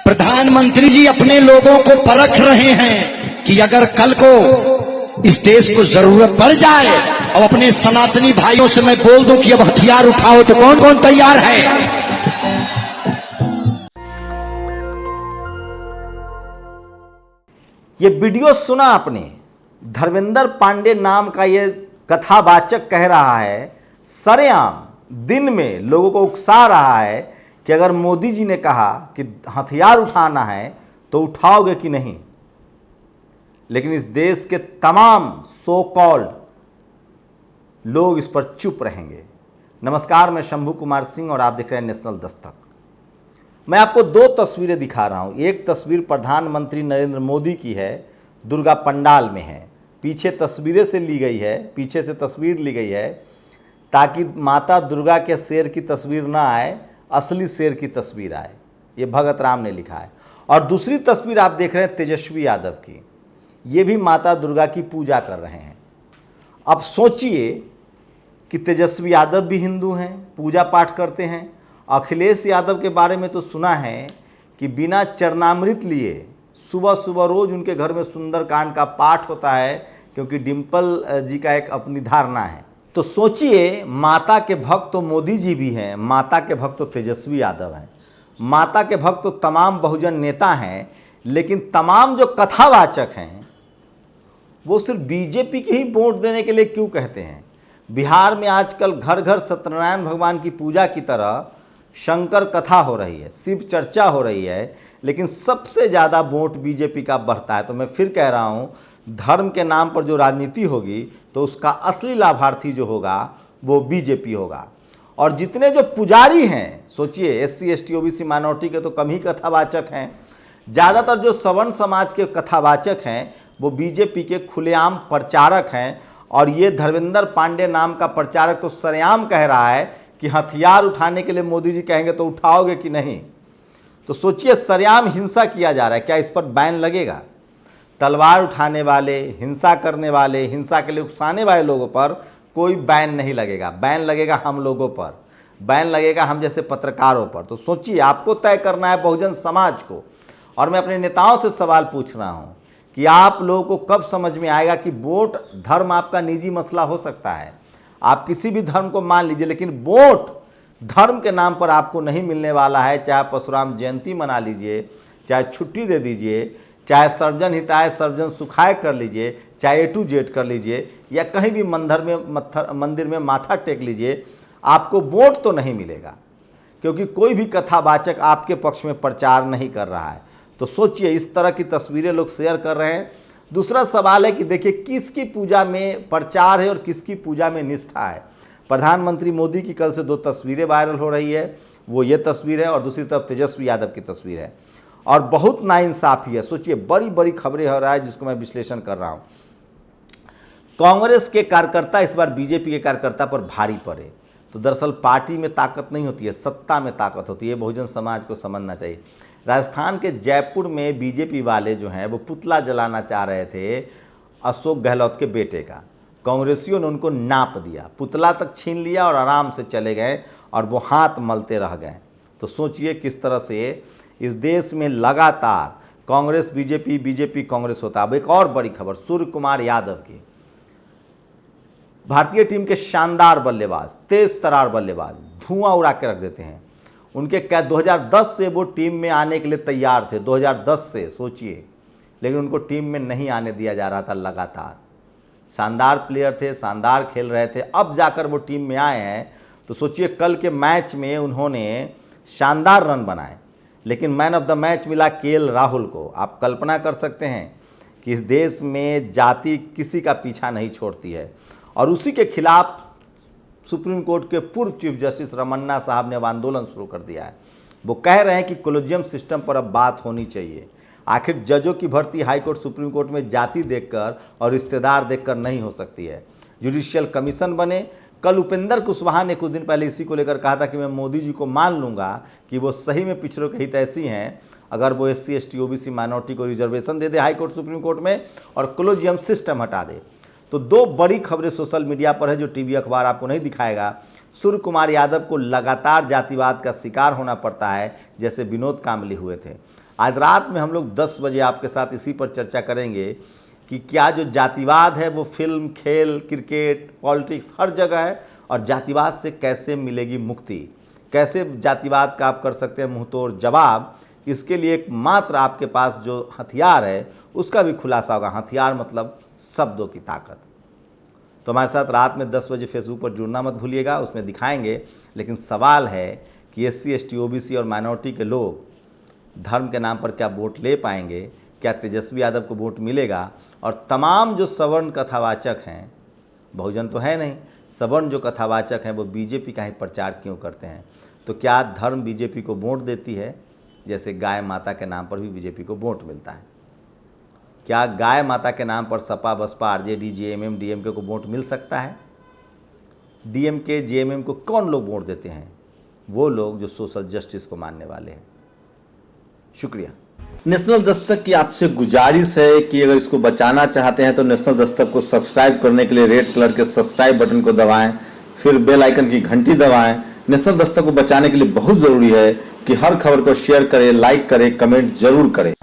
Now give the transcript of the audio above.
प्रधानमंत्री जी अपने लोगों को परख रहे हैं कि अगर कल को इस देश को जरूरत पड़ जाए और अपने सनातनी भाइयों से मैं बोल दूं कि अब हथियार उठाओ तो कौन कौन तैयार है। ये वीडियो सुना आपने, धर्मेंद्र पांडे नाम का ये कथावाचक कह रहा है, सरेआम दिन में लोगों को उकसा रहा है कि अगर मोदी जी ने कहा कि हथियार उठाना है तो उठाओगे कि नहीं। लेकिन इस देश के तमाम सो कॉल्ड लोग इस पर चुप रहेंगे। नमस्कार, मैं शंभू कुमार सिंह और आप देख रहे हैं नेशनल दस्तक। मैं आपको दो तस्वीरें दिखा रहा हूं। एक तस्वीर प्रधानमंत्री नरेंद्र मोदी की है, दुर्गा पंडाल में है। पीछे तस्वीरें से ली गई है, पीछे से तस्वीर ली गई है ताकि माता दुर्गा के शेर की तस्वीर ना आए, असली शेर की तस्वीर आए। ये भगत राम ने लिखा है। और दूसरी तस्वीर आप देख रहे हैं तेजस्वी यादव की, ये भी माता दुर्गा की पूजा कर रहे हैं। अब सोचिए कि तेजस्वी यादव भी हिंदू हैं, पूजा पाठ करते हैं। अखिलेश यादव के बारे में तो सुना है कि बिना चरणामृत लिए सुबह सुबह रोज उनके घर में सुंदरकांड का पाठ होता है, क्योंकि डिम्पल जी का एक अपनी धारणा है। तो सोचिए, माता के भक्त तो मोदी जी भी हैं, माता के भक्त तो तेजस्वी यादव हैं, माता के भक्त तो तमाम बहुजन नेता हैं, लेकिन तमाम जो कथावाचक हैं वो सिर्फ बीजेपी के ही वोट देने के लिए क्यों कहते हैं। बिहार में आजकल घर घर सत्यनारायण भगवान की पूजा की तरह शंकर कथा हो रही है, शिव चर्चा हो रही है, लेकिन सबसे ज़्यादा वोट बीजेपी का बढ़ता है। तो मैं फिर कह रहा हूँ, धर्म के नाम पर जो राजनीति होगी तो उसका असली लाभार्थी जो होगा वो बीजेपी होगा। और जितने जो पुजारी हैं, सोचिए SC ST OBC माइनॉरिटी के तो कम ही कथावाचक हैं, ज़्यादातर जो सवर्ण समाज के कथावाचक हैं वो बीजेपी के खुलेआम प्रचारक हैं। और ये धर्मेंद्र पांडे नाम का प्रचारक तो सरेआम कह रहा है कि हथियार उठाने के लिए मोदी जी कहेंगे तो उठाओगे कि नहीं। तो सोचिए, सरेआम हिंसा किया जा रहा है, क्या इस पर बैन लगेगा? तलवार उठाने वाले, हिंसा करने वाले, हिंसा के लिए उकसाने वाले लोगों पर कोई बैन नहीं लगेगा। बैन लगेगा हम लोगों पर, बैन लगेगा हम जैसे पत्रकारों पर। तो सोचिए, आपको तय करना है बहुजन समाज को। और मैं अपने नेताओं से सवाल पूछ रहा हूँ कि आप लोगों को कब समझ में आएगा कि वोट, धर्म आपका निजी मसला हो सकता है, आप किसी भी धर्म को मान लीजिए, लेकिन वोट धर्म के नाम पर आपको नहीं मिलने वाला है। चाहे परशुराम जयंती मना लीजिए, चाहे छुट्टी दे दीजिए, चाहे सर्जन हिताय सर्जन सुखाय कर लीजिए, चाहे A to Z कर लीजिए, या कहीं भी मंदिर में माथा टेक लीजिए, आपको वोट तो नहीं मिलेगा, क्योंकि कोई भी कथावाचक आपके पक्ष में प्रचार नहीं कर रहा है। तो सोचिए, इस तरह की तस्वीरें लोग शेयर कर रहे हैं। दूसरा सवाल है कि देखिए, किसकी पूजा में प्रचार है और किसकी पूजा में निष्ठा है। प्रधानमंत्री मोदी की कल से दो तस्वीरें वायरल हो रही है, वो ये तस्वीर है और दूसरी तरफ तेजस्वी यादव की तस्वीर है, और बहुत नाइंसाफ़ी है। सोचिए, बड़ी बड़ी खबरें हो रहा है जिसको मैं विश्लेषण कर रहा हूँ। कांग्रेस के कार्यकर्ता इस बार बीजेपी के कार्यकर्ता पर भारी पड़े। तो दरअसल पार्टी में ताकत नहीं होती है, सत्ता में ताकत होती है। बहुजन समाज को समझना चाहिए। राजस्थान के जयपुर में बीजेपी वाले जो हैं वो पुतला जलाना चाह रहे थे अशोक गहलोत के बेटे का। कांग्रेसियों ने उनको नाप दिया, पुतला तक छीन लिया और आराम से चले गए, और वो हाथ मलते रह गए। तो सोचिए किस तरह से इस देश में लगातार कांग्रेस बीजेपी, बीजेपी कांग्रेस होता है। अब एक और बड़ी खबर, सूर्य कुमार यादव की, भारतीय टीम के शानदार बल्लेबाज, तेज तरार बल्लेबाज, धुआं उड़ा के रख देते हैं। उनके क्या 2010 से वो टीम में आने के लिए तैयार थे, 2010 से, सोचिए, लेकिन उनको टीम में नहीं आने दिया जा रहा था। लगातार शानदार प्लेयर थे, शानदार खेल रहे थे, अब जाकर वो टीम में आए हैं। तो सोचिए, कल के मैच में उन्होंने शानदार रन बनाए, लेकिन मैन ऑफ द मैच मिला KL राहुल को। आप कल्पना कर सकते हैं कि इस देश में जाति किसी का पीछा नहीं छोड़ती है। और उसी के खिलाफ सुप्रीम कोर्ट के पूर्व चीफ जस्टिस रमन्ना साहब ने अब आंदोलन शुरू कर दिया है। वो कह रहे हैं कि कोलेजियम सिस्टम पर अब बात होनी चाहिए। आखिर जजों की भर्ती हाईकोर्ट, सुप्रीम कोर्ट में जाति देखकर और रिश्तेदार देखकर नहीं हो सकती है। जुडिशियल कमीशन बने। कल उपेंद्र कुशवाहा ने कुछ दिन पहले इसी को लेकर कहा था कि मैं मोदी जी को मान लूँगा कि वो सही में पिछड़ों के हित ऐसी हैं अगर वो SC ST OBC माइनॉरिटी को रिजर्वेशन दे दे हाईकोर्ट सुप्रीम कोर्ट में और कोलेजियम सिस्टम हटा दे। तो दो बड़ी खबरें सोशल मीडिया पर है जो टीवी अखबार आपको नहीं दिखाएगा। सूर्य कुमार यादव को लगातार जातिवाद का शिकार होना पड़ता है, जैसे विनोद कांबली हुए थे। आज रात में हम लोग 10 बजे आपके साथ इसी पर चर्चा करेंगे कि क्या जो जातिवाद है वो फिल्म, खेल, क्रिकेट, पॉलिटिक्स हर जगह है, और जातिवाद से कैसे मिलेगी मुक्ति, कैसे जातिवाद का आप कर सकते हैं मुंहतोड़ जवाब। इसके लिए एक मात्र आपके पास जो हथियार है उसका भी खुलासा होगा। हथियार मतलब शब्दों की ताकत। तो हमारे साथ रात में 10 बजे फेसबुक पर जुड़ना मत भूलिएगा, उसमें दिखाएंगे। लेकिन सवाल है कि SC, ST, OBC और माइनॉरिटी के लोग धर्म के नाम पर क्या वोट ले पाएंगे, क्या तेजस्वी यादव को वोट मिलेगा? और तमाम जो सवर्ण कथावाचक हैं, बहुजन तो है नहीं, सवर्ण जो कथावाचक हैं वो बीजेपी का ही प्रचार क्यों करते हैं? तो क्या धर्म बीजेपी को वोट देती है, जैसे गाय माता के नाम पर भी बीजेपी को वोट मिलता है? क्या गाय माता के नाम पर Sapa, Basapa, RJD, JMM, DMK को वोट मिल सकता है? DMK, JMM को कौन लोग वोट देते हैं? वो लोग जो सोशल जस्टिस को मानने वाले हैं। शुक्रिया। नेशनल दस्तक की आपसे गुजारिश है कि अगर इसको बचाना चाहते हैं तो नेशनल दस्तक को सब्सक्राइब करने के लिए रेड कलर के सब्सक्राइब बटन को दबाएं, फिर बेल आइकन की घंटी दबाएं। नेशनल दस्तक को बचाने के लिए बहुत जरूरी है कि हर खबर को शेयर करें, लाइक करें, कमेंट जरूर करें।